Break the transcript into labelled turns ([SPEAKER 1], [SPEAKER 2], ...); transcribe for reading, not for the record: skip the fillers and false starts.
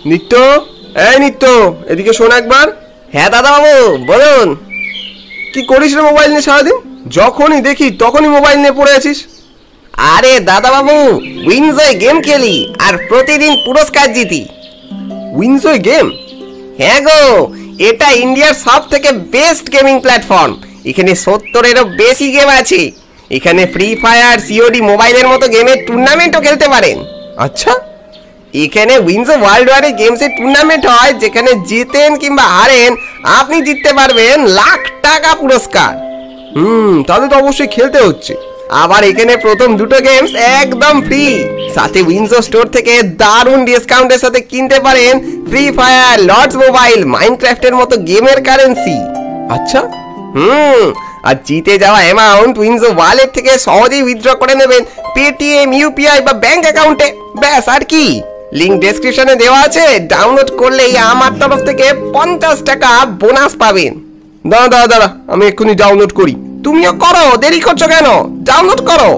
[SPEAKER 1] নিত্য, এই নিত্য, এদিকে শোন একবার।
[SPEAKER 2] হ্যাঁ দাদা বাবু বলুন।
[SPEAKER 1] কি করিস রে মোবাইল নিয়ে সারাদিন? যখনই দেখি তখনই মোবাইল নিয়ে পড়ে আছিস।
[SPEAKER 2] আরে দাদা বাবু, উইনজয় গেম খেলি আর প্রতিদিন পুরস্কার জিতি।
[SPEAKER 1] উইনজয় গেম?
[SPEAKER 2] হ্যাঁ গো, এটা ইন্ডিয়ার সব থেকে বেস্ট গেমিং প্ল্যাটফর্ম। এখানে 70-এরও বেশি গেম আছে। এখানে ফ্রি ফায়ার, সিওডি মোবাইলের মতো গেমের টুর্নামেন্টও খেলতে পারেন।
[SPEAKER 1] আচ্ছা,
[SPEAKER 2] এখানে উইনজো ওয়ার্ল্ড ওয়ারে গেমসের টুর্নামেন্ট হয়, যেখানে জিতেন কিংবা হারেন আপনি জিততে পারবেন লাখ টাকা পুরস্কার।
[SPEAKER 1] তাহলে তো অবশ্যই খেলতে হচ্ছে।
[SPEAKER 2] আবার এখানে প্রথম দুটো গেমস একদম ফ্রি। সাথে উইনজো স্টোর থেকে দারুণ ডিসকাউন্টের সাথে কিনতে পারেন ফ্রি ফায়ার, লর্ডস মোবাইল, মাইনক্রাফটের মতো গেমের কারেন্সি।
[SPEAKER 1] আচ্ছা,
[SPEAKER 2] আর জিতে যাওয়া অ্যামাউন্ট উইনজো ওয়ালেট থেকে সহজেই উইথড্র করে নেবেন পেটিএম, ইউপিআই বা ব্যাংক অ্যাকাউন্টে। ব্যাস, আর কি। লিংক ডেসক্রিপশনে দেওয়া আছে, ডাউনলোড করলেই আমার তরফ থেকে 50 টাকা বোনাস পাবেন।
[SPEAKER 1] দাঁড়া, আমি এক্ষুনি ডাউনলোড করি।
[SPEAKER 2] তুমিও করো, দেরি করছো কেন? ডাউনলোড করো।